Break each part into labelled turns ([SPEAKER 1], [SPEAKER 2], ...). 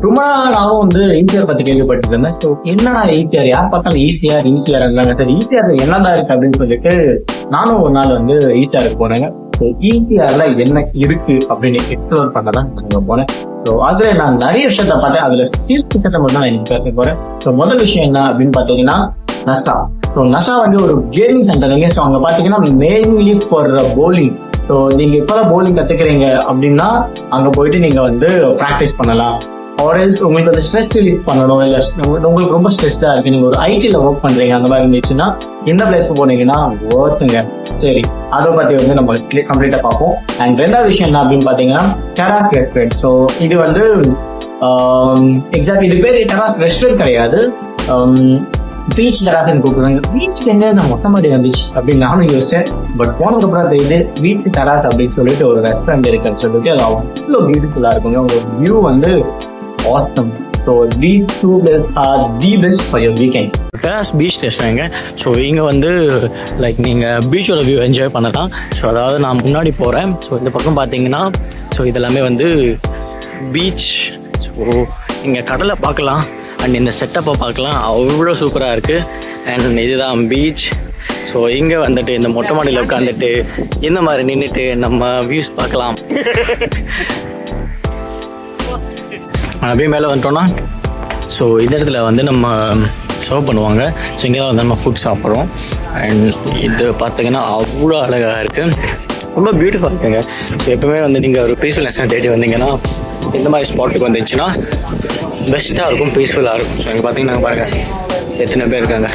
[SPEAKER 1] ரொம்ப நாளும் வந்து ஈசிஆர் பத்தி கேள்விப்பட்டு இருந்தேன். ஸோ என்னடா ஈசிஆர், யார் பார்த்தாலும் ஈசிஆர் இருந்தாங்க. சரி ஈசிஆர் என்னதான் இருக்கு அப்படின்னு சொல்லிட்டு நானும் ஒரு நாள் வந்து ஈசிஆருக்கு போனேங்க. ஸோ ஈசிஆர்ல என்ன இருக்கு அப்படின்னு எக்ஸ்ப்ளோர் பண்ணதான் அங்க போனேன். ஸோ அதுல நான் நிறைய விஷயத்த பார்த்தேன். அதுல சீர்திருத்தத்தை மட்டும் தான் நான் இன்னைக்கு பேச போறேன். ஸோ முதல் விஷயம் என்ன அப்படின்னு பாத்தீங்கன்னா நசா. ஸோ நசா வந்து ஒரு கேமிங் சென்டருங்க. ஸோ அங்க பாத்தீங்கன்னா மெயின்லி ஃபார் போலிங். ஸோ நீங்க இப்பதான் போலிங் கத்துக்கிறீங்க அப்படின்னா அங்க போயிட்டு நீங்க வந்து ப்ராக்டிஸ் பண்ணலாம். ஆர்எல்ஸ் உங்களுக்கு வந்து ஸ்ட்ரெஸ் ரிலீஃப் பண்ணணும், இல்லை உங்களுக்கு ரொம்ப ஸ்ட்ரெஸ்டா இருக்கு, நீங்க ஒரு ஐடில ஒர்க் பண்றீங்க அந்த மாதிரி இருந்துச்சுன்னா இந்த பிளேஸ்க்கு போனீங்கன்னா ஒர்த்துங்க. சரி, அதை பத்தி வந்து நம்ம கம்ப்ளீட்டா பார்ப்போம். அண்ட் ரெண்டாவது விஷயம் என்ன அப்படின்னு பாத்தீங்கன்னா டெராக் ரெஸ்டாரண்ட். ஸோ இது வந்து எக்ஸாக்ட் இது பேர் டெராக் ரெஸ்டாரண்ட் கிடையாது, பீச் டெராக்னு கூப்பிடுறாங்க. பீச்சுக்கு எங்க நான் மொட்டை மாடி வந்துச்சு அப்படின்னு நானும் யோசிச்சேன். பட் போனதுக்கு அப்புறம் தெரியுது பீச் டெராக் அப்படின்னு சொல்லிட்டு ஒரு ரெஸ்டாரண்ட் இருக்குன்னு சொல்லிட்டு அது அவ்வளோ பியூட்டிஃபுல்லா இருக்குங்க. உங்க வியூ வந்து awesome. So these two places are the best for your weekend.
[SPEAKER 2] Terrace beach ரெஸ்டாரங்க. ஸோ இங்கே வந்து லைக் நீங்கள் பீச்சோட வியூ என்ஜாய் பண்ணலாம். ஸோ அதாவது நான் முன்னாடி போகிறேன். ஸோ இந்த பக்கம் பார்த்தீங்கன்னா ஸோ இதெல்லாமே வந்து பீச். ஸோ இங்கே கடலை பார்க்கலாம் அண்ட் இந்த செட்டப்பை பார்க்கலாம், அவ்வளோ சூப்பராக இருக்குது. அண்ட் இதுதான் பீச். ஸோ இங்கே வந்துட்டு இந்த மொட்டை மாடியில் உட்காந்துட்டு இந்த மாதிரி நின்றுட்டு நம்ம வியூஸ் பார்க்கலாம். அப்படியே மேலே வந்துட்டோன்னா ஸோ இந்த இடத்துல வந்து நம்ம சர்வ் பண்ணுவாங்க. ஸோ இங்கே தான் வந்து நம்ம ஃபுட் சாப்பிட்றோம். அண்ட் இது பார்த்தீங்கன்னா அவ்வளோ அழகாக இருக்குது, ரொம்ப பியூட்டிஃபுல்லாக இருக்குங்க. ஸோ எப்பவுமே வந்து நீங்கள் ஒரு பீஸ்ஃபுல்னஸ் தேடி வந்தீங்கன்னா இந்த மாதிரி ஸ்பாட்டுக்கு வந்துச்சுன்னா பெஸ்ட்டாக இருக்கும், பீஸ்ஃபுல்லாக இருக்கும். ஸோ இங்கே பார்த்தீங்கன்னா பாருங்கள் எத்தனை பேர் இருக்காங்க.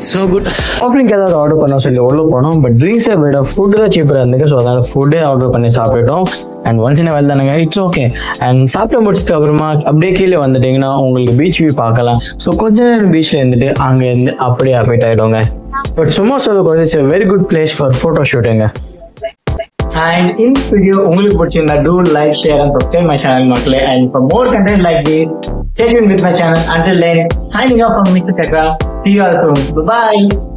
[SPEAKER 2] So good. ஆஃப்ரிங்க் ஏதாவது ஆர்டர் பண்ண சொல்லி உள்ளே போனோம். பட் ட்ரிங்க்ஸை விட ஃபுட்டு தான் சீப்பராக இருந்துச்சு. ஸோ அதனால் ஃபுட்டே ஆர்டர் பண்ணி சாப்பிட்டோம். அண்ட் ஒன்ஸ் இன் வெல் தானுங்க, இட்ஸ் ஓகே. அண்ட் சாப்பிட முடிச்சதுக்கு அப்புறமா அப்படியே கீழே வந்துட்டிங்கன்னா உங்களுக்கு பீச் வியூ பார்க்கலாம். ஸோ கொஞ்ச நேரம் பீச்சில் இருந்துட்டு அங்கேருந்து அப்படியே அப்டேட் ஆகிடுங்க. பட் சும்மா சொல்ல it's a very good place for photo ஷூட்டுங்க.
[SPEAKER 1] And in this video உங்களுக்கு பிடிச்சிருந்தா do like, share and subscribe my channel மக்களே. And for more content like this, stay tuned with my channel. Until then, signing off from Mr. Chakra. See you all soon. Bye bye.